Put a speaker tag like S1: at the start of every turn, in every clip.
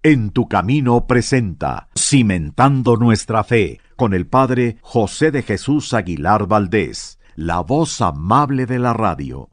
S1: En tu Camino presenta Cimentando Nuestra Fe con el Padre José de Jesús Aguilar Valdés, la voz amable de la radio.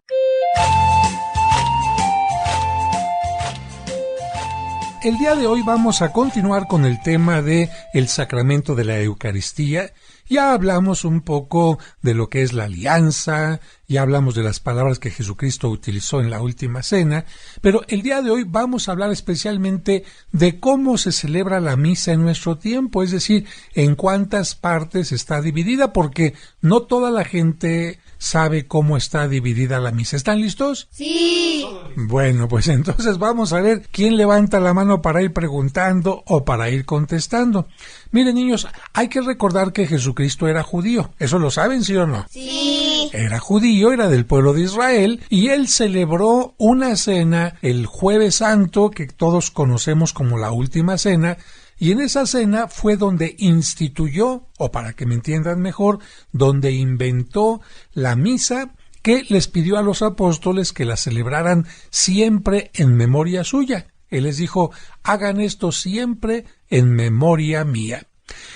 S2: El día de hoy vamos a continuar con el tema de el sacramento de la Eucaristía. Ya hablamos un poco de lo que es la alianza, ya hablamos de las palabras que Jesucristo utilizó en la última cena, pero el día de hoy vamos a hablar especialmente de cómo se celebra la misa en nuestro tiempo, es decir, en cuántas partes está dividida, porque no toda la gente sabe cómo está dividida la misa. ¿Están listos?
S3: Sí.
S2: Bueno, pues entonces vamos a ver quién levanta la mano para ir preguntando o para ir contestando. Miren, niños, hay que recordar que Jesucristo era judío. ¿Eso lo saben, sí o no?
S3: Sí.
S2: Era judío, era del pueblo de Israel, y él celebró una cena el Jueves Santo, que todos conocemos como la Última Cena, y en esa cena fue donde instituyó, o para que me entiendan mejor, donde inventó la misa, que les pidió a los apóstoles que la celebraran siempre en memoria suya. Él les dijo, hagan esto siempre en memoria mía.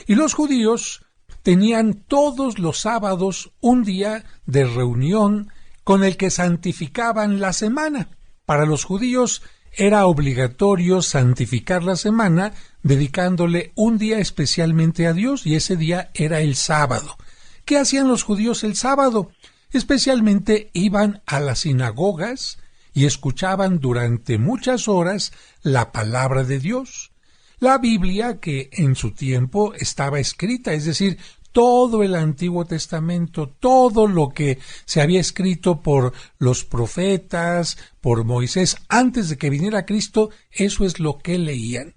S2: Y los judíos tenían todos los sábados un día de reunión con el que santificaban la semana. Para los judíos era obligatorio santificar la semana dedicándole un día especialmente a Dios, y ese día era el sábado. ¿Qué hacían los judíos el sábado? Especialmente iban a las sinagogas y escuchaban durante muchas horas la palabra de Dios. La Biblia, que en su tiempo estaba escrita, es decir, todo el Antiguo Testamento, todo lo que se había escrito por los profetas, por Moisés, antes de que viniera Cristo, eso es lo que leían.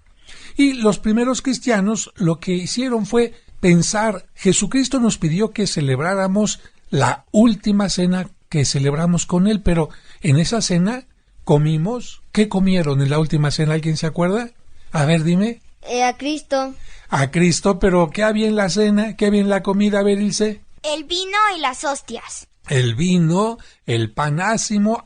S2: Y los primeros cristianos lo que hicieron fue pensar, Jesucristo nos pidió que celebráramos la última cena que celebramos con él, pero en esa cena comimos. ¿Qué comieron en la última cena? ¿Alguien se acuerda? A ver, dime.
S3: A Cristo.
S2: A Cristo, pero ¿qué había en la cena? ¿Qué había en la comida? A ver, Ilse.
S3: El vino y las hostias.
S2: El vino, el pan ácimo,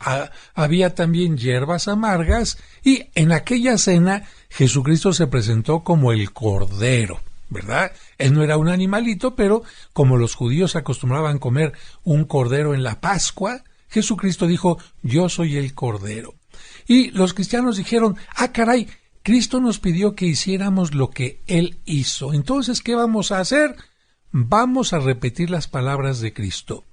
S2: había también hierbas amargas, y en aquella cena Jesucristo se presentó como el Cordero, ¿verdad? Él no era un animalito, pero como los judíos acostumbraban comer un cordero en la Pascua, Jesucristo dijo, yo soy el Cordero. Y los cristianos dijeron, caray, Cristo nos pidió que hiciéramos lo que Él hizo. Entonces, ¿qué vamos a hacer? Vamos a repetir las palabras de Cristo.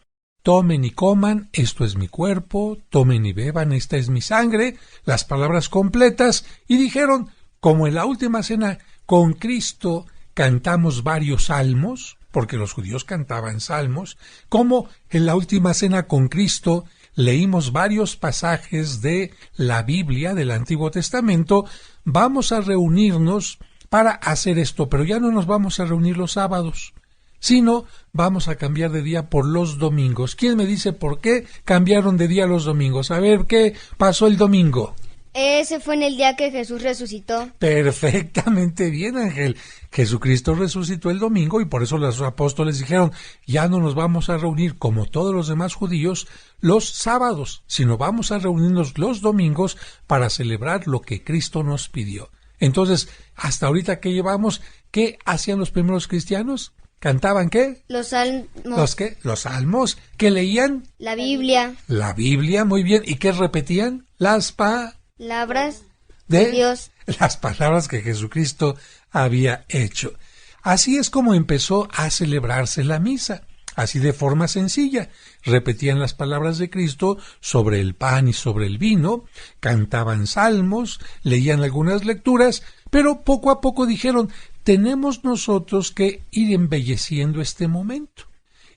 S2: Tomen y coman, esto es mi cuerpo, tomen y beban, esta es mi sangre, las palabras completas, y dijeron, como en la última cena con Cristo cantamos varios salmos, porque los judíos cantaban salmos, como en la última cena con Cristo leímos varios pasajes de la Biblia, del Antiguo Testamento, vamos a reunirnos para hacer esto, pero ya no nos vamos a reunir los sábados, sino vamos a cambiar de día por los domingos. ¿Quién me dice por qué cambiaron de día los domingos? A ver, ¿qué pasó el domingo?
S3: Ese fue en el día que Jesús resucitó.
S2: Perfectamente bien, Ángel. Jesucristo resucitó el domingo, y por eso los apóstoles dijeron, ya no nos vamos a reunir como todos los demás judíos los sábados, sino vamos a reunirnos los domingos para celebrar lo que Cristo nos pidió. Entonces, hasta ahorita que llevamos, ¿qué hacían los primeros cristianos? ¿Cantaban qué?
S3: Los salmos.
S2: ¿Los qué? Los salmos. ¿Qué leían?
S3: La Biblia.
S2: La Biblia, muy bien. ¿Y qué repetían? Las
S3: palabras de Dios.
S2: Las palabras que Jesucristo había hecho. Así es como empezó a celebrarse la misa. Así, de forma sencilla. Repetían las palabras de Cristo sobre el pan y sobre el vino, cantaban salmos, leían algunas lecturas, pero poco a poco dijeron, tenemos nosotros que ir embelleciendo este momento.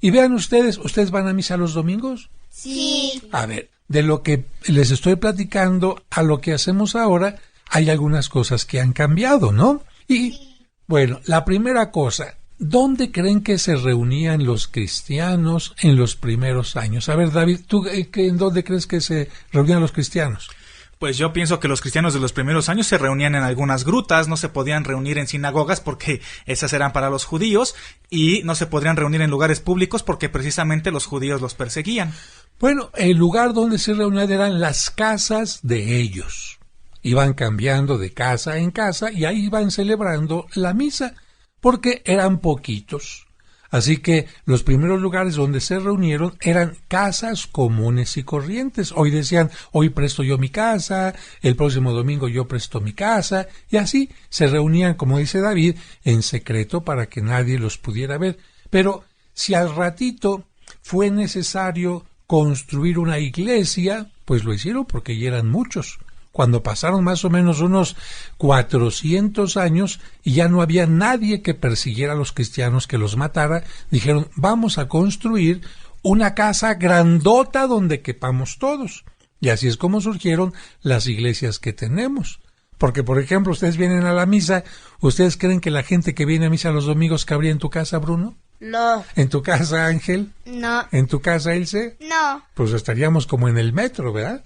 S2: Y vean ¿ustedes van a misa los domingos?
S3: Sí.
S2: A ver, de lo que les estoy platicando a lo que hacemos ahora, hay algunas cosas que han cambiado, ¿no? Y, bueno, la primera cosa, ¿dónde creen que se reunían los cristianos en los primeros años? A ver, David, ¿tú en dónde crees que se reunían los cristianos?
S4: Pues yo pienso que los cristianos de los primeros años se reunían en algunas grutas, no se podían reunir en sinagogas porque esas eran para los judíos, y no se podrían reunir en lugares públicos porque precisamente los judíos los perseguían.
S2: Bueno, el lugar donde se reunían eran las casas de ellos. Iban cambiando de casa en casa y ahí iban celebrando la misa, porque eran poquitos. Así que los primeros lugares donde se reunieron eran casas comunes y corrientes. Hoy decían, hoy presto yo mi casa, el próximo domingo yo presto mi casa, y así se reunían, como dice David, en secreto para que nadie los pudiera ver. Pero si al ratito fue necesario construir una iglesia, pues lo hicieron porque ya eran muchos. Cuando pasaron más o menos unos 400 años y ya no había nadie que persiguiera a los cristianos, que los matara, dijeron, vamos a construir una casa grandota donde quepamos todos. Y así es como surgieron las iglesias que tenemos. Porque, por ejemplo, ustedes vienen a la misa, ¿ustedes creen que la gente que viene a misa los domingos cabría en tu casa, Bruno?
S3: No.
S2: ¿En tu casa, Ángel?
S3: No.
S2: ¿En tu casa, Ilse?
S3: No.
S2: Pues estaríamos como en el metro, ¿verdad?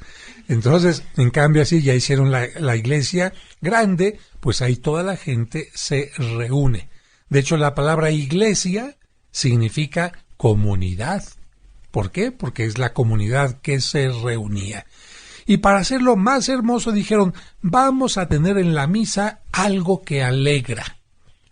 S2: Entonces, en cambio, así ya hicieron la iglesia grande, pues ahí toda la gente se reúne. De hecho, la palabra iglesia significa comunidad. ¿Por qué? Porque es la comunidad que se reunía. Y para hacerlo más hermoso dijeron, vamos a tener en la misa algo que alegra.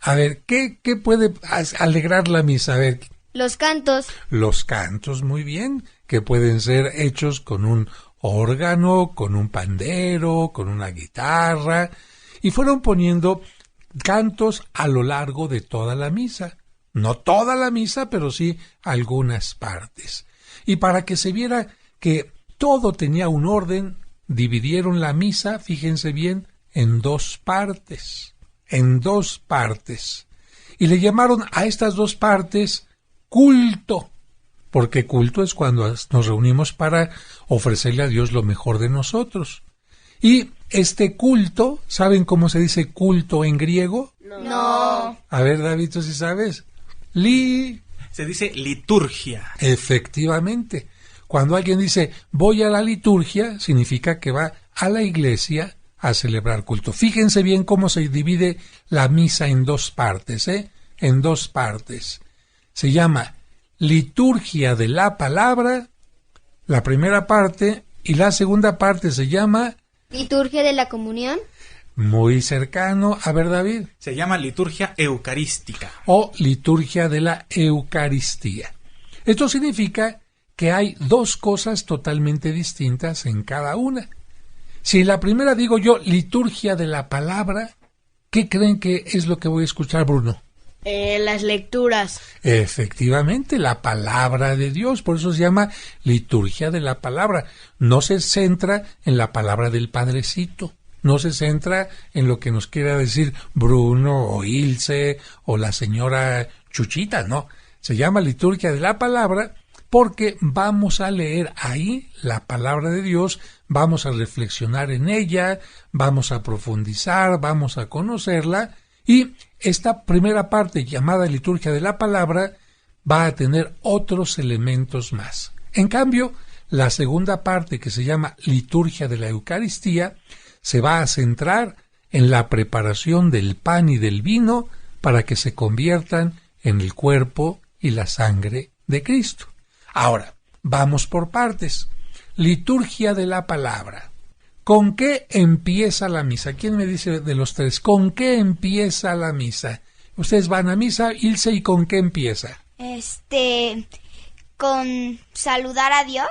S2: A ver, ¿qué puede alegrar la misa? A ver.
S3: Los cantos.
S2: Los cantos, muy bien, que pueden ser hechos con un órgano, con un pandero, con una guitarra, y fueron poniendo cantos a lo largo de toda la misa. No toda la misa, pero sí algunas partes. Y para que se viera que todo tenía un orden, dividieron la misa, fíjense bien, en dos partes. Y le llamaron a estas dos partes culto, porque culto es cuando nos reunimos para ofrecerle a Dios lo mejor de nosotros. Y este culto, ¿saben cómo se dice culto en griego?
S3: No.
S2: A ver, David, ¿tú sí sabes?
S4: Se dice liturgia.
S2: Efectivamente. Cuando alguien dice voy a la liturgia, significa que va a la iglesia a celebrar culto. Fíjense bien cómo se divide la misa en dos partes, en dos partes. Se llama liturgia de la palabra, la primera parte, y la segunda parte se llama
S3: liturgia de la comunión.
S2: Muy cercano. A ver, David.
S4: Se llama liturgia eucarística.
S2: O liturgia de la Eucaristía. Esto significa que hay dos cosas totalmente distintas en cada una. Si en la primera digo yo liturgia de la palabra, ¿qué creen que es lo que voy a escuchar, Bruno?
S3: Las lecturas.
S2: Efectivamente, la palabra de Dios, por eso se llama liturgia de la palabra. No se centra en la palabra del Padrecito, no se centra en lo que nos quiera decir Bruno o Ilse o la señora Chuchita, no. Se llama liturgia de la palabra porque vamos a leer ahí la palabra de Dios, vamos a reflexionar en ella, vamos a profundizar, vamos a conocerla, y esta primera parte llamada liturgia de la palabra va a tener otros elementos más. En cambio, la segunda parte, que se llama liturgia de la Eucaristía, se va a centrar en la preparación del pan y del vino para que se conviertan en el cuerpo y la sangre de Cristo. Ahora, vamos por partes. Liturgia de la palabra. ¿Con qué empieza la misa? ¿Quién me dice de los tres? ¿Con qué empieza la misa? Ustedes van a misa, Ilse, ¿y con qué empieza?
S3: ¿Con saludar a Dios?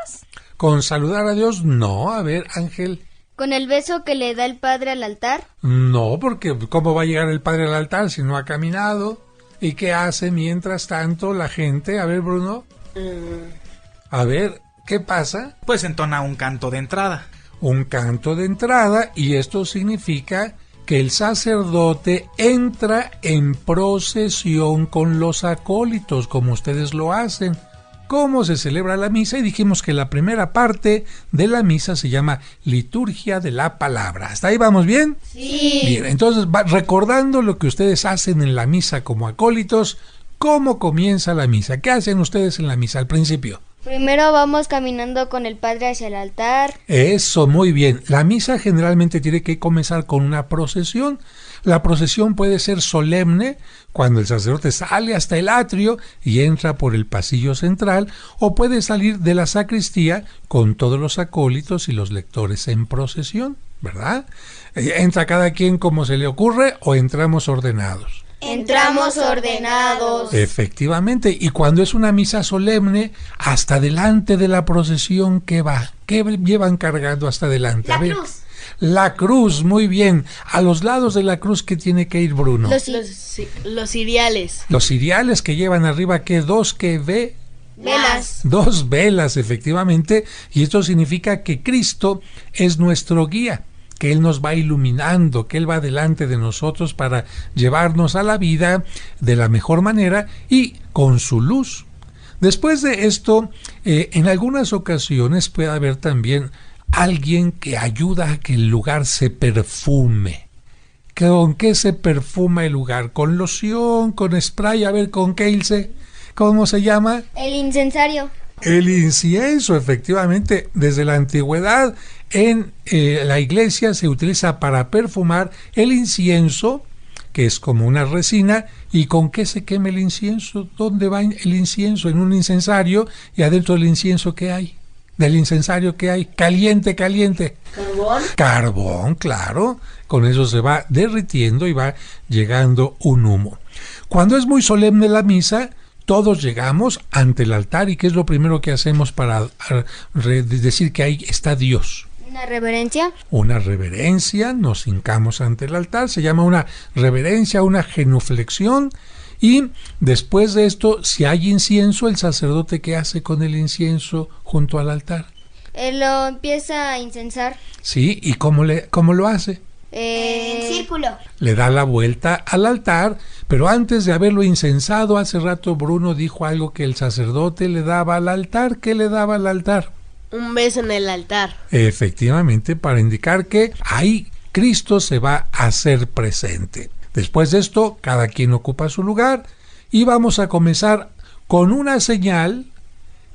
S2: ¿Con saludar a Dios? No, a ver, Ángel.
S3: ¿Con el beso que le da el Padre al altar?
S2: No, porque ¿cómo va a llegar el Padre al altar si no ha caminado? ¿Y qué hace mientras tanto la gente? A ver, Bruno. A ver, ¿qué pasa?
S4: Pues entona un canto de entrada.
S2: Un canto de entrada, y esto significa que el sacerdote entra en procesión con los acólitos, como ustedes lo hacen. ¿Cómo se celebra la misa? Y dijimos que la primera parte de la misa se llama liturgia de la palabra. ¿Hasta ahí vamos bien?
S3: Sí.
S2: Bien, entonces, recordando lo que ustedes hacen en la misa como acólitos, ¿cómo comienza la misa? ¿Qué hacen ustedes en la misa al principio?
S3: Primero vamos caminando con el Padre hacia el altar.
S2: Eso, muy bien. La misa generalmente tiene que comenzar con una procesión. La procesión puede ser solemne, cuando el sacerdote sale hasta el atrio y entra por el pasillo central, o puede salir de la sacristía con todos los acólitos y los lectores en procesión. ¿verdad? ¿Entra cada quien como se le ocurre o entramos ordenados?
S3: Entramos ordenados.
S2: Efectivamente, y cuando es una misa solemne, hasta delante de la procesión, ¿qué va? ¿Qué llevan cargando hasta delante?
S3: La cruz.
S2: La cruz, muy bien. A los lados de la cruz, ¿qué tiene que ir, Bruno?
S5: Los ciriales.
S2: Los ciriales que llevan arriba, ¿qué?
S3: Velas.
S2: 2 velas, efectivamente, y esto significa que Cristo es nuestro guía, que Él nos va iluminando, que Él va delante de nosotros para llevarnos a la vida de la mejor manera y con su luz. Después de esto, en algunas ocasiones puede haber también alguien que ayuda a que el lugar se perfume. ¿Con qué se perfuma el lugar? ¿Con loción? ¿Con spray? A ver, ¿con qué, Ilse? ¿Cómo se llama?
S3: El incensario.
S2: El incienso, efectivamente, desde la antigüedad en la iglesia se utiliza para perfumar el incienso, que es como una resina. ¿Y con qué se quema el incienso? ¿Dónde va el incienso? En un incensario, y adentro del incienso, ¿qué hay? Del incensario, ¿qué hay? Caliente.
S5: ¿Carbón?
S2: Carbón, claro. Con eso se va derritiendo y va llegando un humo. Cuando es muy solemne la misa, todos llegamos ante el altar. ¿Y qué es lo primero que hacemos para decir que ahí está Dios?
S3: Una reverencia.
S2: Una reverencia, nos hincamos ante el altar, se llama una reverencia, una genuflexión. Y después de esto, si hay incienso, el sacerdote, ¿qué hace con el incienso junto al altar?
S3: Él lo empieza a incensar.
S2: Sí, ¿y cómo lo hace?
S3: En círculo.
S2: Le da la vuelta al altar, pero antes de haberlo incensado, hace rato Bruno dijo algo que el sacerdote le daba al altar. ¿Qué le daba al altar?
S5: Un beso en el altar.
S2: Efectivamente, para indicar que ahí Cristo se va a hacer presente. Después de esto, cada quien ocupa su lugar y vamos a comenzar con una señal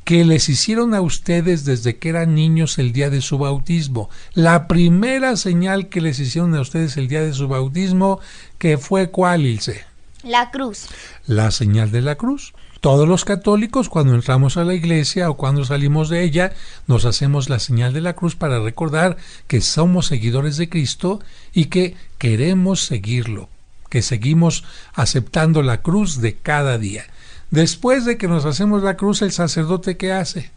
S2: que les hicieron a ustedes desde que eran niños el día de su bautismo. La primera señal que les hicieron a ustedes el día de su bautismo, ¿que fue cuál, Ilse?
S3: La cruz.
S2: La señal de la cruz. Todos los católicos, cuando entramos a la iglesia o cuando salimos de ella, nos hacemos la señal de la cruz para recordar que somos seguidores de Cristo y que queremos seguirlo, que seguimos aceptando la cruz de cada día. Después de que nos hacemos la cruz, el sacerdote, ¿qué hace?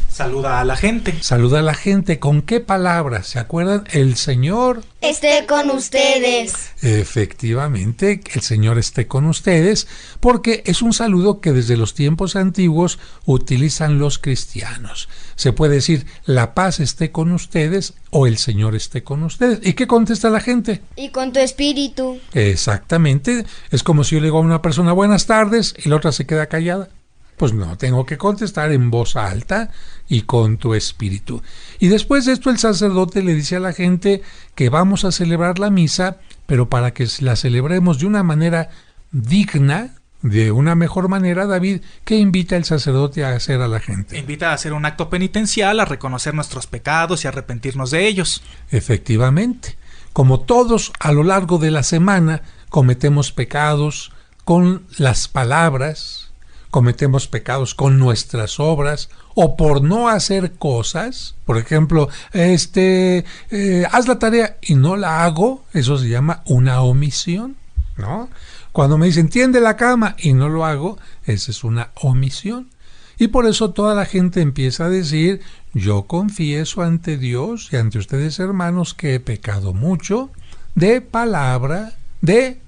S4: Saluda a la gente.
S2: Saluda a la gente. ¿Con qué palabras? ¿Se acuerdan? El Señor
S3: esté con ustedes.
S2: Efectivamente, que el Señor esté con ustedes, porque es un saludo que desde los tiempos antiguos utilizan los cristianos. Se puede decir, la paz esté con ustedes o el Señor esté con ustedes. ¿Y qué contesta la gente?
S3: Y con tu espíritu.
S2: Exactamente. Es como si yo le digo a una persona, buenas tardes, y la otra se queda callada. Pues no, tengo que contestar en voz alta y con tu espíritu. Y después de esto el sacerdote le dice a la gente que vamos a celebrar la misa, pero para que la celebremos de una manera digna, de una mejor manera, David, ¿qué invita el sacerdote a hacer a la gente?
S4: Invita a hacer un acto penitencial, a reconocer nuestros pecados y arrepentirnos de ellos.
S2: Efectivamente. Como todos a lo largo de la semana cometemos pecados con las palabras, cometemos pecados con nuestras obras o por no hacer cosas. Por ejemplo, haz la tarea y no la hago, eso se llama una omisión, ¿no? Cuando me dicen tiende la cama y no lo hago, esa es una omisión. Y por eso toda la gente empieza a decir, yo confieso ante Dios y ante ustedes, hermanos, que he pecado mucho de palabra, de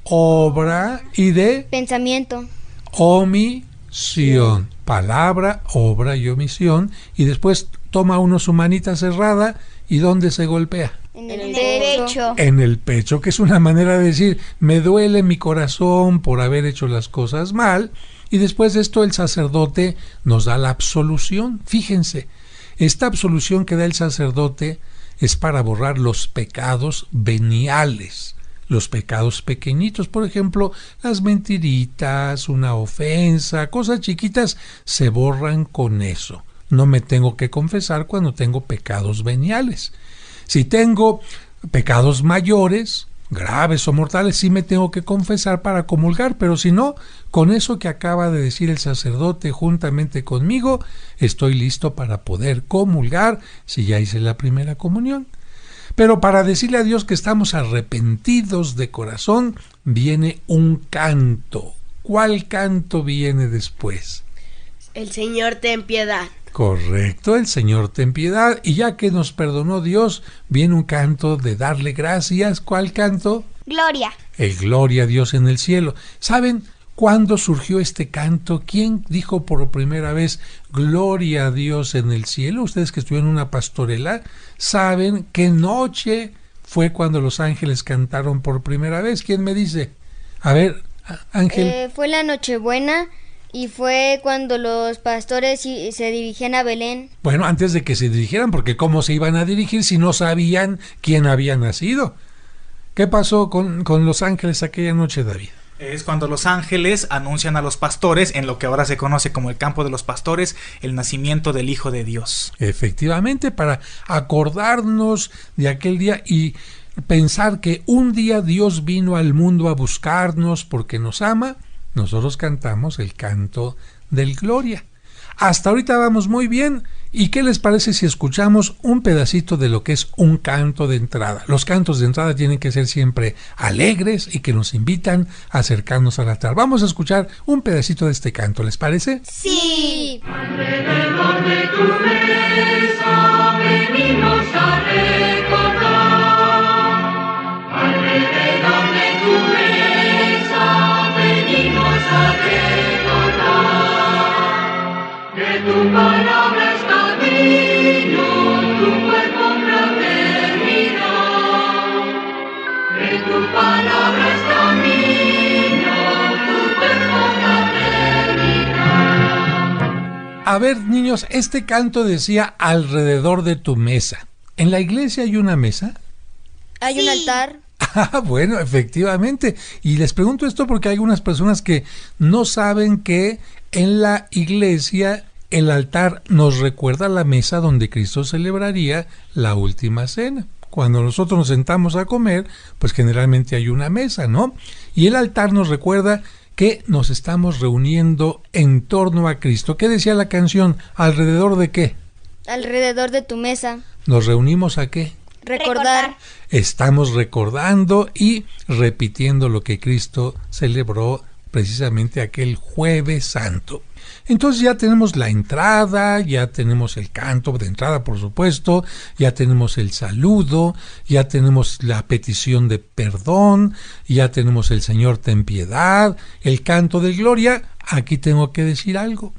S2: obra y de
S3: pensamiento.
S2: Omisión, palabra, obra y omisión, y después toma uno su manita cerrada y ¿dónde se golpea?
S3: En el pecho.
S2: En el pecho, que es una manera de decir, me duele mi corazón por haber hecho las cosas mal, y después de esto el sacerdote nos da la absolución. Fíjense, esta absolución que da el sacerdote es para borrar los pecados veniales. Los pecados pequeñitos, por ejemplo, las mentiritas, una ofensa, cosas chiquitas, se borran con eso. No me tengo que confesar cuando tengo pecados veniales. Si tengo pecados mayores, graves o mortales, sí me tengo que confesar para comulgar, pero si no, con eso que acaba de decir el sacerdote juntamente conmigo, estoy listo para poder comulgar si ya hice la primera comunión. Pero para decirle a Dios que estamos arrepentidos de corazón, viene un canto. ¿Cuál canto viene después?
S5: El Señor ten piedad.
S2: Correcto, el Señor ten piedad. Y ya que nos perdonó Dios, viene un canto de darle gracias. ¿Cuál canto?
S3: Gloria.
S2: El gloria a Dios en el cielo. ¿Saben cuándo surgió este canto? ¿Quién dijo por primera vez gloria a Dios en el cielo? Ustedes que estuvieron en una pastorela saben qué noche fue cuando los ángeles cantaron por primera vez. ¿Quién me dice? A ver, Ángel.
S3: Fue la Nochebuena y fue cuando los pastores se dirigían a Belén.
S2: Bueno, antes de que se dirigieran, porque ¿cómo se iban a dirigir si no sabían quién había nacido? ¿Qué pasó con los ángeles aquella noche, David?
S4: Es cuando los ángeles anuncian a los pastores, en lo que ahora se conoce como el campo de los pastores, el nacimiento del Hijo de Dios.
S2: Efectivamente, para acordarnos de aquel día y pensar que un día Dios vino al mundo a buscarnos porque nos ama, nosotros cantamos el canto del Gloria. Hasta ahorita vamos muy bien. ¿Y qué les parece si escuchamos un pedacito de lo que es un canto de entrada? Los cantos de entrada tienen que ser siempre alegres y que nos invitan a acercarnos al altar. Vamos a escuchar un pedacito de este canto, ¿les parece?
S3: Sí.
S6: Alrededor de tu mesa venimos a recordar. Alrededor de tu mesa venimos a recordar que tu palabra es camino, tu cuerpo fraternidad. Que tu palabra es camino, tu cuerpo fraternidad.
S2: A ver, niños, este canto decía alrededor de tu mesa. ¿En la iglesia hay una mesa?
S3: Hay un altar.
S2: Ah, bueno, efectivamente. Y les pregunto esto porque hay algunas personas que no saben que en la iglesia el altar nos recuerda la mesa donde Cristo celebraría la última cena. Cuando nosotros nos sentamos a comer, pues generalmente hay una mesa, ¿no? Y el altar nos recuerda que nos estamos reuniendo en torno a Cristo. ¿Qué decía la canción? ¿Alrededor de qué?
S3: Alrededor de tu mesa.
S2: ¿Nos reunimos a qué?
S3: Recordar.
S2: Estamos recordando y repitiendo lo que Cristo celebró precisamente aquel Jueves Santo. Entonces ya tenemos la entrada, ya tenemos el canto de entrada, por supuesto, ya tenemos el saludo, ya tenemos la petición de perdón, ya tenemos el Señor ten piedad, el canto de gloria. Aquí tengo que decir algo.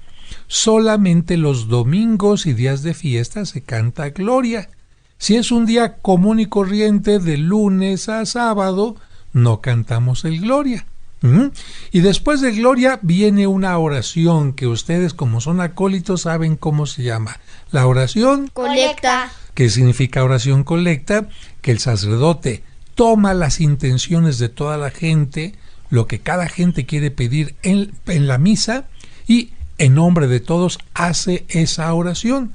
S2: Solamente los domingos y días de fiesta se canta gloria. Si es un día común y corriente de lunes a sábado, no cantamos el gloria. Y después de gloria viene una oración que ustedes, como son acólitos, saben cómo se llama. La oración
S3: Colecta.
S2: ¿Qué significa oración colecta? Que el sacerdote toma las intenciones de toda la gente, lo que cada gente quiere pedir en la misa, y en nombre de todos hace esa oración.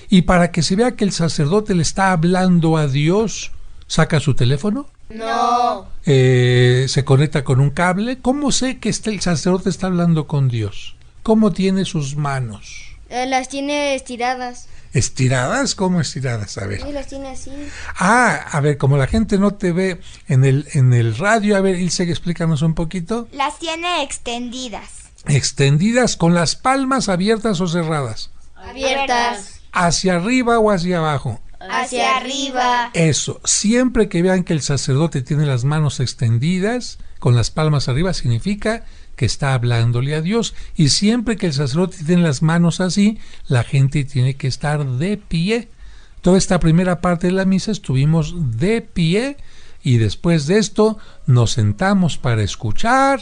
S2: Y para que se vea que el sacerdote le está hablando a Dios, saca su teléfono.
S3: No.
S2: Se conecta con un cable. ¿Cómo sé que el sacerdote está hablando con Dios? ¿Cómo tiene sus manos?
S3: Las tiene estiradas.
S2: ¿Estiradas? ¿Cómo estiradas? A ver.
S3: Sí, las tiene así.
S2: A ver, como la gente no te ve en el radio, a ver, Ilse, explícanos un poquito.
S7: Las tiene extendidas.
S2: Extendidas, con las palmas abiertas o cerradas.
S3: Abiertas.
S2: ¿Hacia arriba o hacia abajo?
S3: Hacia arriba.
S2: Eso, siempre que vean que el sacerdote tiene las manos extendidas, con las palmas arriba, significa que está hablándole a Dios. Y siempre que el sacerdote tiene las manos así, la gente tiene que estar de pie. Toda esta primera parte de la misa estuvimos de pie y después de esto nos sentamos para escuchar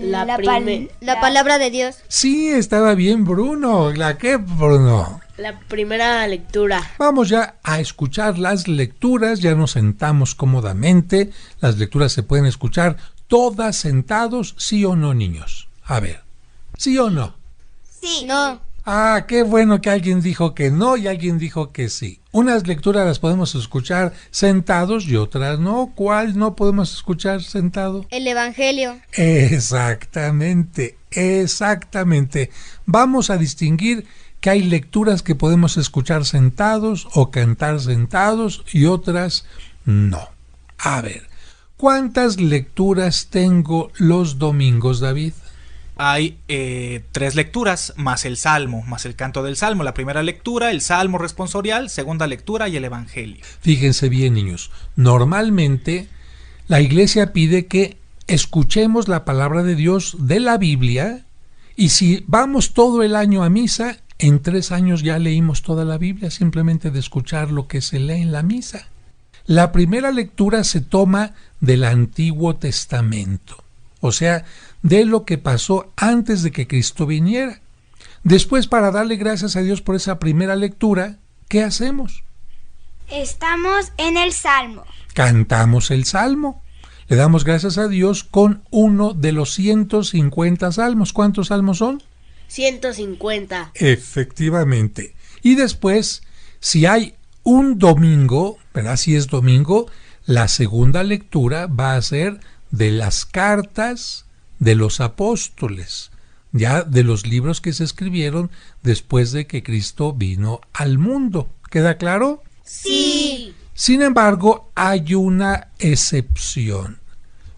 S5: La
S3: palabra de Dios.
S2: Sí, estaba bien, Bruno. ¿La qué, Bruno?
S5: La primera lectura.
S2: Vamos ya a escuchar las lecturas, ya nos sentamos cómodamente. Las lecturas se pueden escuchar todas sentados, ¿sí o no, niños? A ver, ¿sí o no?
S7: Sí.
S3: No.
S2: Ah, qué bueno que alguien dijo que no y alguien dijo que sí. Unas lecturas las podemos escuchar sentados y otras no. ¿Cuál no podemos escuchar sentado?
S3: El Evangelio.
S2: Exactamente, exactamente. Vamos a distinguir que hay lecturas que podemos escuchar sentados o cantar sentados y otras no. A ver, ¿cuántas lecturas tengo los domingos, David?
S4: Hay 3 lecturas, más el salmo, más el canto del salmo. La primera lectura, el salmo responsorial, segunda lectura y el evangelio.
S2: Fíjense bien, niños, normalmente la iglesia pide que escuchemos la palabra de Dios de la Biblia, y si vamos todo el año a misa, en 3 años ya leímos toda la Biblia, simplemente de escuchar lo que se lee en la misa. La primera lectura se toma del Antiguo Testamento, o sea, de lo que pasó antes de que Cristo viniera. Después, para darle gracias a Dios por esa primera lectura, ¿qué hacemos?
S7: Estamos en el Salmo.
S2: Cantamos el Salmo. Le damos gracias a Dios con uno de los 150 salmos. ¿Cuántos salmos son?
S5: 150.
S2: Efectivamente. Y después, si hay un domingo, ¿verdad? Si es domingo, la segunda lectura va a ser de las cartas de los apóstoles, ya de los libros que se escribieron después de que Cristo vino al mundo. ¿Queda claro?
S5: Sí.
S2: Sin embargo, hay una excepción.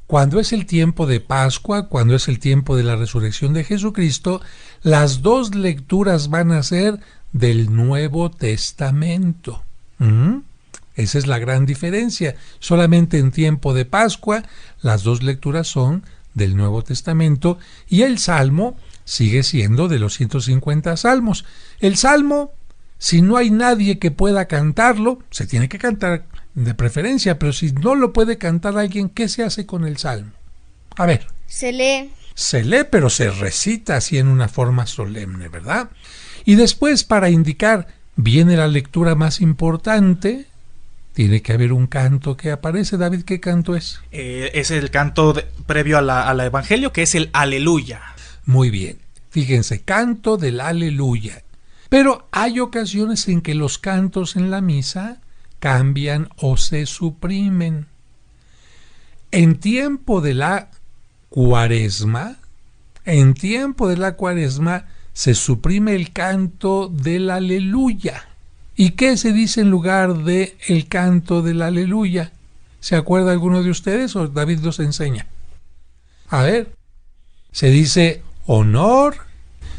S2: Cuando es el tiempo de Pascua, cuando es el tiempo de la resurrección de Jesucristo, las 2 lecturas van a ser del Nuevo Testamento. Esa es la gran diferencia. Solamente en tiempo de Pascua, las 2 lecturas son del Nuevo Testamento, y el Salmo sigue siendo de los 150 salmos. El Salmo, si no hay nadie que pueda cantarlo, se tiene que cantar de preferencia, pero si no lo puede cantar alguien, ¿qué se hace con el Salmo? A ver.
S3: Se lee.
S2: Se lee, pero se recita así en una forma solemne, ¿verdad? Y después, para indicar, viene la lectura más importante, tiene que haber un canto que aparece. David, ¿qué canto es?
S4: Es el canto previo al evangelio, que es el aleluya.
S2: Muy bien. Fíjense, canto del aleluya. Pero hay ocasiones en que los cantos en la misa cambian o se suprimen. En tiempo de la Cuaresma, se suprime el canto del aleluya. ¿Y qué se dice en lugar de el canto del aleluya? ¿Se acuerda alguno de ustedes o David los enseña? A ver, se dice honor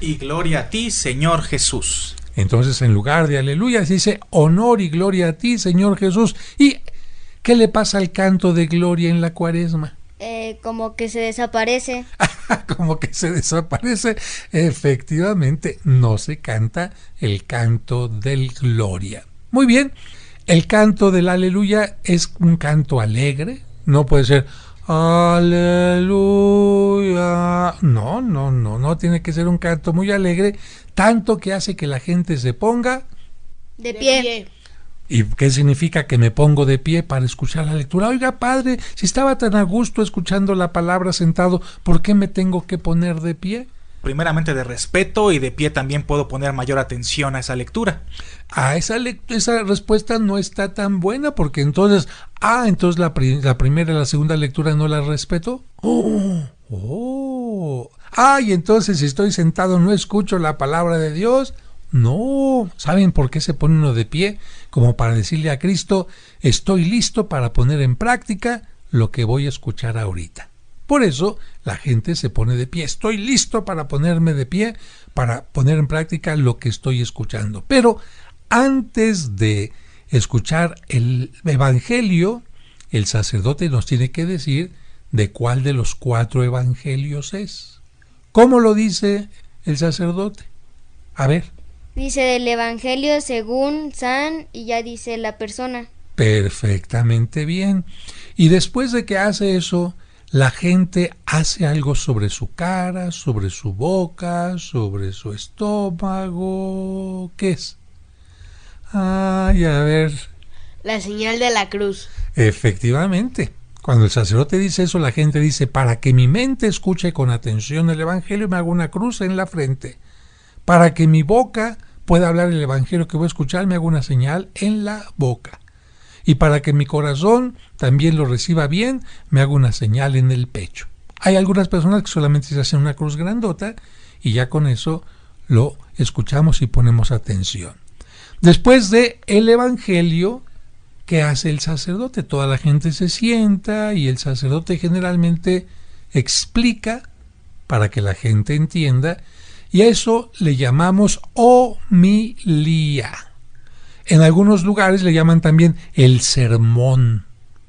S4: y gloria a ti, Señor Jesús.
S2: Entonces, en lugar de aleluya, se dice honor y gloria a ti, Señor Jesús. ¿Y qué le pasa al canto de gloria en la Cuaresma?
S3: Como que se desaparece.
S2: Como que se desaparece. Efectivamente, no se canta el canto del gloria. Muy bien, el canto del aleluya es un canto alegre. No puede ser aleluya. No tiene que ser un canto muy alegre, tanto que hace que la gente se ponga
S3: de pie.
S2: ¿Y qué significa que me pongo de pie para escuchar la lectura? Oiga, padre, si estaba tan a gusto escuchando la palabra sentado, ¿por qué me tengo que poner de pie?
S4: Primeramente de respeto, y de pie también puedo poner mayor atención a esa lectura.
S2: Esa respuesta no está tan buena, porque entonces la primera y la segunda lectura no la respeto. Y entonces si estoy sentado no escucho la palabra de Dios. No, ¿saben por qué se pone uno de pie? Como para decirle a Cristo, estoy listo para poner en práctica lo que voy a escuchar ahorita. Por eso la gente se pone de pie. Estoy listo para ponerme de pie, para poner en práctica lo que estoy escuchando. Pero antes de escuchar el evangelio, el sacerdote nos tiene que decir de cuál de los 4 evangelios es. ¿Cómo lo dice el sacerdote? A ver.
S3: Dice del Evangelio según San, y ya dice la persona.
S2: Perfectamente bien. Y después de que hace eso, la gente hace algo sobre su cara, sobre su boca, sobre su estómago. ¿Qué es? A ver.
S5: La señal de la cruz.
S2: Efectivamente. Cuando el sacerdote dice eso, la gente dice, para que mi mente escuche con atención el Evangelio, me hago una cruz en la frente. Para que mi boca pueda hablar el Evangelio que voy a escuchar, me hago una señal en la boca. Y para que mi corazón también lo reciba bien, me hago una señal en el pecho. Hay algunas personas que solamente se hacen una cruz grandota y ya con eso lo escuchamos y ponemos atención. Después de el Evangelio, ¿qué hace el sacerdote? Toda la gente se sienta y el sacerdote generalmente explica para que la gente entienda, y a eso le llamamos homilía. En algunos lugares le llaman también el sermón,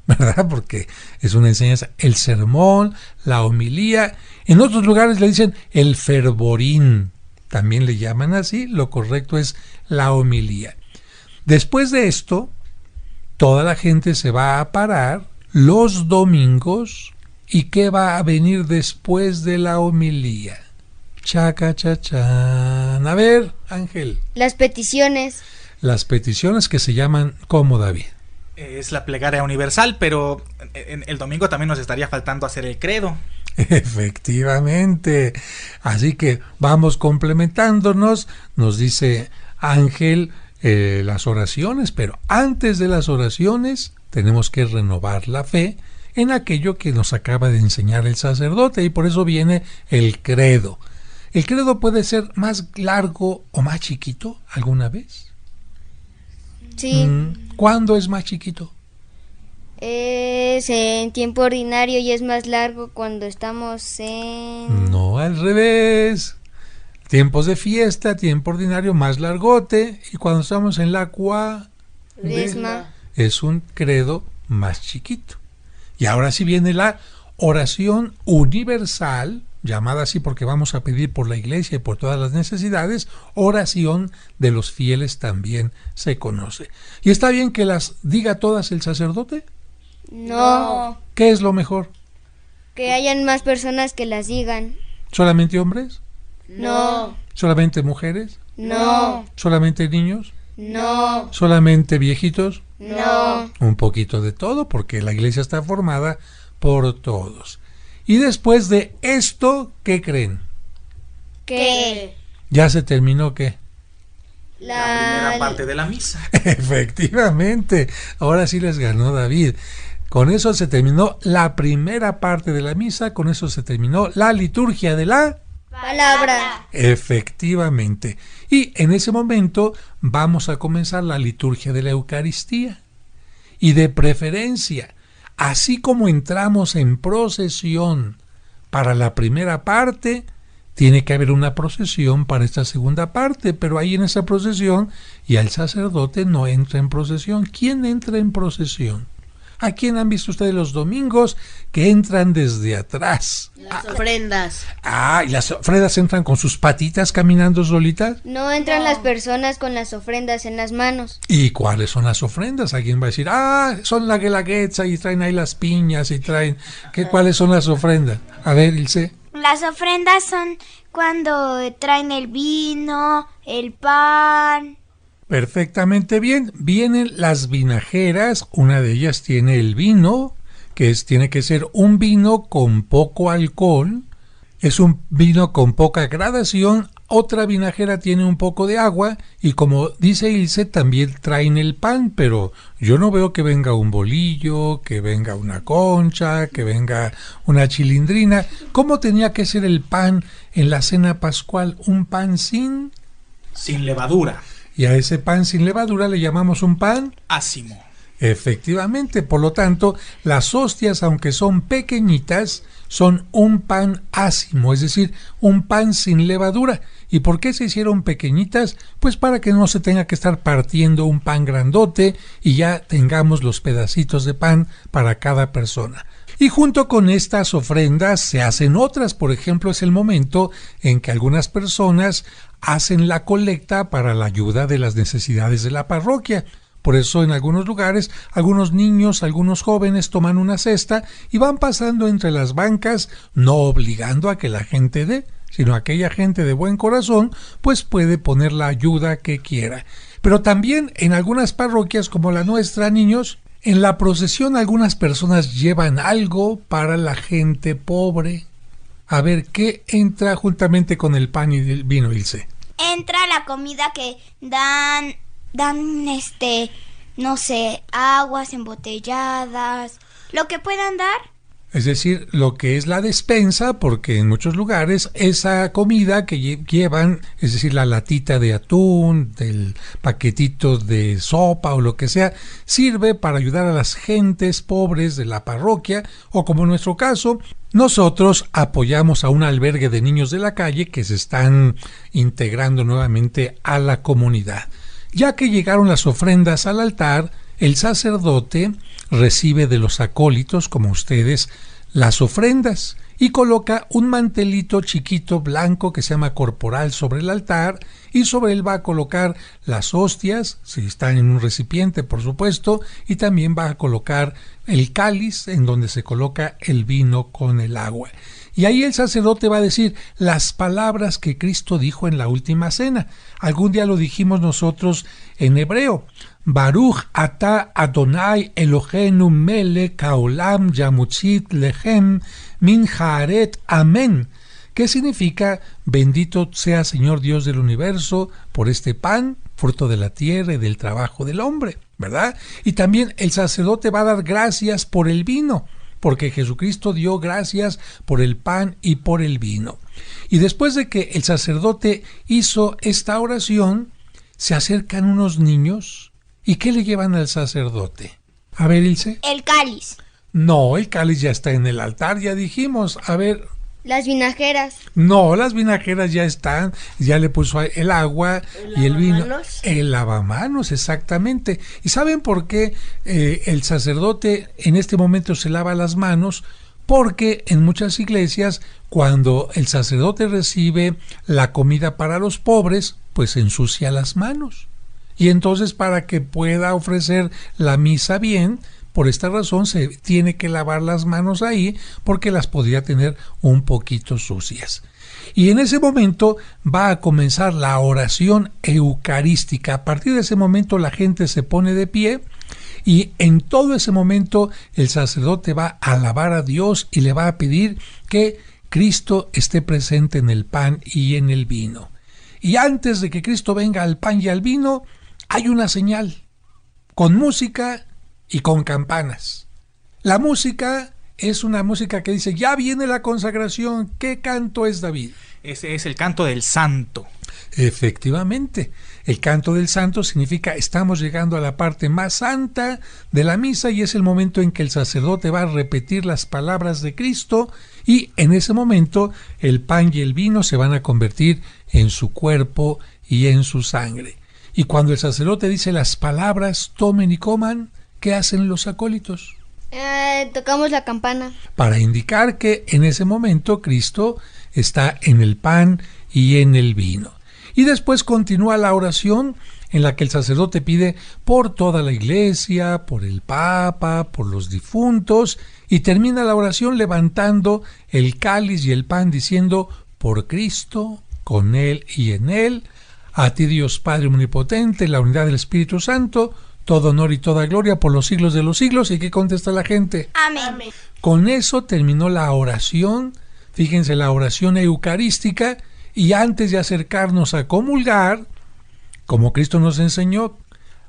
S2: ¿verdad? Porque es una enseñanza. El sermón, la homilía. En otros lugares le dicen el fervorín. También le llaman así. Lo correcto es la homilía. Después de esto, toda la gente se va a parar los domingos. ¿Y qué va a venir después de la homilía? Chacachachán. A ver, Ángel.
S3: Las peticiones.
S2: Las peticiones que se llaman ¿cómo, David?
S4: Es la plegaria universal, pero el domingo también nos estaría faltando hacer el credo.
S2: Efectivamente. Así que vamos complementándonos. Nos dice Ángel las oraciones, pero antes de las oraciones tenemos que renovar la fe en aquello que nos acaba de enseñar el sacerdote, y por eso viene el credo. ¿El credo puede ser más largo o más chiquito alguna vez?
S3: Sí.
S2: ¿Cuándo es más chiquito?
S3: Es en tiempo ordinario y es más largo cuando estamos en...
S2: No, al revés. Tiempos de fiesta, tiempo ordinario más largote, y cuando estamos en la
S3: Cuaresma
S2: es un credo más chiquito. Y ahora sí viene la oración universal, llamada así porque vamos a pedir por la iglesia y por todas las necesidades. Oración de los fieles también se conoce. ¿Y está bien que las diga todas el sacerdote?
S3: No.
S2: ¿Qué es lo mejor?
S3: Que hayan más personas que las digan.
S2: ¿Solamente hombres?
S3: No.
S2: ¿Solamente mujeres?
S3: No.
S2: ¿Solamente niños?
S3: No.
S2: ¿Solamente viejitos?
S3: No.
S2: Un poquito de todo, porque la iglesia está formada por todos. Y después de esto, ¿qué creen?
S3: ¿Qué?
S2: ¿Ya se terminó qué?
S4: La primera parte de la misa.
S2: Efectivamente, ahora sí les ganó David. Con eso se terminó la primera parte de la misa, con eso se terminó la liturgia de la
S3: palabra.
S2: Efectivamente. Y en ese momento vamos a comenzar la liturgia de la Eucaristía. Y de preferencia, así como entramos en procesión para la primera parte, tiene que haber una procesión para esta segunda parte, pero ahí en esa procesión ya el sacerdote no entra en procesión. ¿Quién entra en procesión? ¿A quién han visto ustedes los domingos que entran desde atrás?
S5: Las ofrendas.
S2: ¿Y las ofrendas entran con sus patitas caminando solitas?
S3: No entran las personas con las ofrendas en las manos.
S2: ¿Y cuáles son las ofrendas? Alguien va a decir, son la guelaguetza y traen ahí las piñas y traen... ¿Cuáles son las ofrendas? A ver, Ilse.
S7: Las ofrendas son cuando traen el vino, el pan.
S2: Perfectamente bien. Vienen las vinajeras, una de ellas tiene el vino, tiene que ser un vino con poco alcohol, es un vino con poca gradación. Otra vinajera tiene un poco de agua y, como dice Ilse, también traen el pan, pero yo no veo que venga un bolillo, que venga una concha, que venga una chilindrina. ¿Cómo tenía que ser el pan en la cena pascual? Un pan sin
S4: levadura.
S2: Y a ese pan sin levadura le llamamos un pan
S4: ácimo.
S2: Efectivamente, por lo tanto, las hostias, aunque son pequeñitas, son un pan ácimo, es decir, un pan sin levadura. ¿Y por qué se hicieron pequeñitas? Pues para que no se tenga que estar partiendo un pan grandote y ya tengamos los pedacitos de pan para cada persona. Y junto con estas ofrendas se hacen otras. Por ejemplo, es el momento en que algunas personas hacen la colecta para la ayuda de las necesidades de la parroquia. Por eso en algunos lugares, algunos niños, algunos jóvenes toman una cesta y van pasando entre las bancas, no obligando a que la gente dé, sino aquella gente de buen corazón, pues puede poner la ayuda que quiera. Pero también en algunas parroquias como la nuestra, niños, en la procesión algunas personas llevan algo para la gente pobre. A ver, ¿qué entra juntamente con el pan y el vino, Ilse?
S7: Entra la comida que dan no sé, aguas embotelladas, lo que puedan dar.
S2: Es decir, lo que es la despensa, porque en muchos lugares esa comida que llevan, es decir, la latita de atún, del paquetito de sopa o lo que sea, sirve para ayudar a las gentes pobres de la parroquia, o como en nuestro caso, nosotros apoyamos a un albergue de niños de la calle que se están integrando nuevamente a la comunidad. Ya que llegaron las ofrendas al altar, el sacerdote recibe de los acólitos, como ustedes, las ofrendas y coloca un mantelito chiquito blanco que se llama corporal sobre el altar, y sobre él va a colocar las hostias, si están en un recipiente por supuesto, y también va a colocar el cáliz en donde se coloca el vino con el agua. Y ahí el sacerdote va a decir las palabras que Cristo dijo en la última cena. Algún día lo dijimos nosotros en hebreo. Baruch ata Adonai Eloheinu melech haolam yamutzit lechem min haaret amén. ¿Qué significa? Bendito sea Señor Dios del universo por este pan, fruto de la tierra y del trabajo del hombre, ¿verdad? Y también el sacerdote va a dar gracias por el vino, porque Jesucristo dio gracias por el pan y por el vino. Y después de que el sacerdote hizo esta oración, se acercan unos niños. ¿Y qué le llevan al sacerdote? A ver, Ilse.
S7: El cáliz.
S2: No, el cáliz ya está en el altar, ya dijimos. A ver.
S3: Las vinajeras.
S2: No, las vinajeras ya están, ya le puso el agua y el vino. El lavamanos, exactamente. ¿Y saben por qué el sacerdote en este momento se lava las manos? Porque en muchas iglesias, cuando el sacerdote recibe la comida para los pobres, pues ensucia las manos. Y entonces, para que pueda ofrecer la misa bien, por esta razón se tiene que lavar las manos ahí, porque las podría tener un poquito sucias. Y en ese momento va a comenzar la oración eucarística. A partir de ese momento la gente se pone de pie, y en todo ese momento el sacerdote va a alabar a Dios y le va a pedir que Cristo esté presente en el pan y en el vino. Y antes de que Cristo venga al pan y al vino, hay una señal, con música y con campanas. La música es una música que dice, ya viene la consagración. ¿Qué canto es, David?
S4: Ese es el canto del santo.
S2: Efectivamente, el canto del santo significa estamos llegando a la parte más santa de la misa, y es el momento en que el sacerdote va a repetir las palabras de Cristo, y en ese momento el pan y el vino se van a convertir en su cuerpo y en su sangre. Y cuando el sacerdote dice las palabras, tomen y coman, ¿qué hacen los acólitos?
S3: Tocamos la campana.
S2: Para indicar que en ese momento Cristo está en el pan y en el vino. Y después continúa la oración en la que el sacerdote pide por toda la iglesia, por el Papa, por los difuntos, y termina la oración levantando el cáliz y el pan diciendo, por Cristo, con Él y en Él, a ti Dios Padre omnipotente, la unidad del Espíritu Santo, todo honor y toda gloria por los siglos de los siglos. ¿Y qué contesta la gente?
S7: Amén.
S2: Con eso terminó la oración, fíjense, la oración eucarística, y antes de acercarnos a comulgar, como Cristo nos enseñó,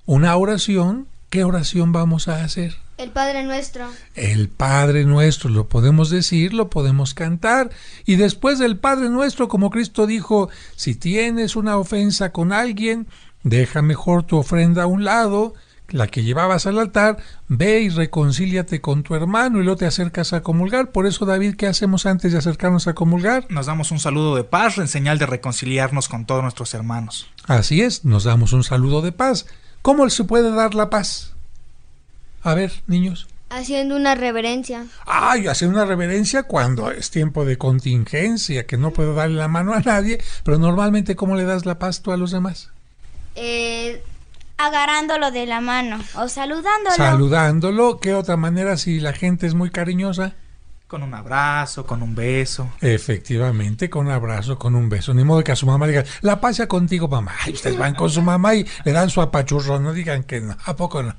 S2: una oración, ¿qué oración vamos a hacer?
S3: El Padre Nuestro.
S2: El Padre Nuestro, lo podemos decir, lo podemos cantar, y después del Padre Nuestro, como Cristo dijo, si tienes una ofensa con alguien, deja mejor tu ofrenda a un lado, la que llevabas al altar, ve y reconcíliate con tu hermano y luego te acercas a comulgar. Por eso, David, ¿qué hacemos antes de acercarnos a comulgar?
S4: Nos damos un saludo de paz en señal de reconciliarnos con todos nuestros hermanos.
S2: Así es, nos damos un saludo de paz. ¿Cómo se puede dar la paz? A ver, niños.
S3: Haciendo una reverencia.
S2: Ay, hacer una reverencia cuando es tiempo de contingencia, que no puedo darle la mano a nadie, pero normalmente, ¿cómo le das la paz tú a los demás?
S7: Agarrándolo de la mano o saludándolo.
S2: Saludándolo. ¿Qué otra manera si la gente es muy cariñosa?
S4: Con un abrazo, con un beso.
S2: Efectivamente, con un abrazo, con un beso. Ni modo que a su mamá digan, la paz sea contigo, mamá. Ay, ustedes van con su mamá y le dan su apachurro. No digan que no. ¿A poco no?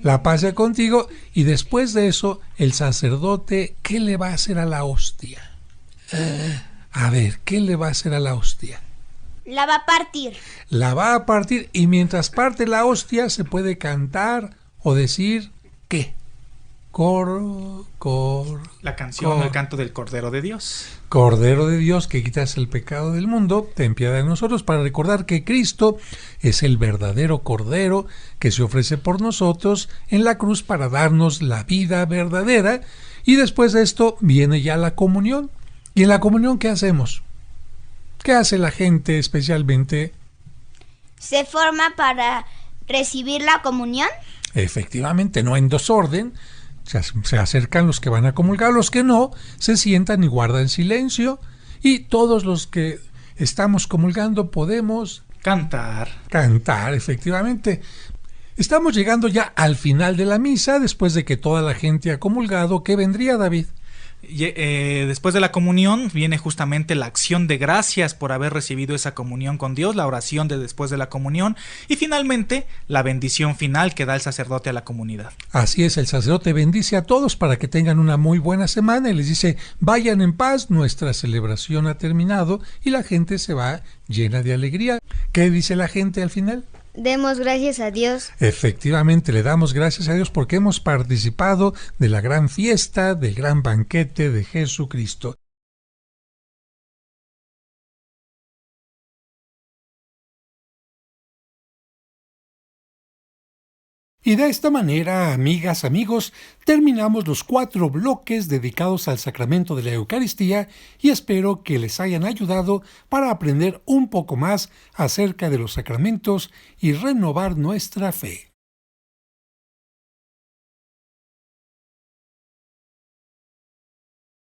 S2: La paz sea contigo. Y después de eso, el sacerdote, ¿qué le va a hacer a la hostia? A ver, ¿qué le va a hacer a la hostia?
S7: La va a partir.
S2: La va a partir, y mientras parte la hostia se puede cantar o decir ¿qué?
S4: La canción, el canto del Cordero de Dios.
S2: Cordero de Dios, que quitas el pecado del mundo, ten piedad de nosotros, para recordar que Cristo es el verdadero Cordero que se ofrece por nosotros en la cruz para darnos la vida verdadera. Y después de esto viene ya la comunión. ¿Y en la comunión qué hacemos? ¿Qué hace la gente especialmente?
S7: ¿Se forma para recibir la comunión?
S2: Efectivamente, no en desorden. Se acercan los que van a comulgar, los que no, se sientan y guardan silencio. Y todos los que estamos comulgando podemos
S4: cantar,
S2: efectivamente. Estamos llegando ya al final de la misa, después de que toda la gente ha comulgado. ¿Qué vendría, David?
S4: Después de la comunión viene justamente la acción de gracias por haber recibido esa comunión con Dios, la oración de después de la comunión y finalmente la bendición final que da el sacerdote a la comunidad.
S2: Así es, el sacerdote bendice a todos para que tengan una muy buena semana y les dice: vayan en paz, nuestra celebración ha terminado, y la gente se va llena de alegría. ¿Qué dice la gente al final?
S3: Demos gracias a Dios.
S2: Efectivamente, le damos gracias a Dios porque hemos participado de la gran fiesta, del gran banquete de Jesucristo. Y de esta manera, amigas, amigos, terminamos los 4 bloques dedicados al sacramento de la Eucaristía y espero que les hayan ayudado para aprender un poco más acerca de los sacramentos y renovar nuestra fe.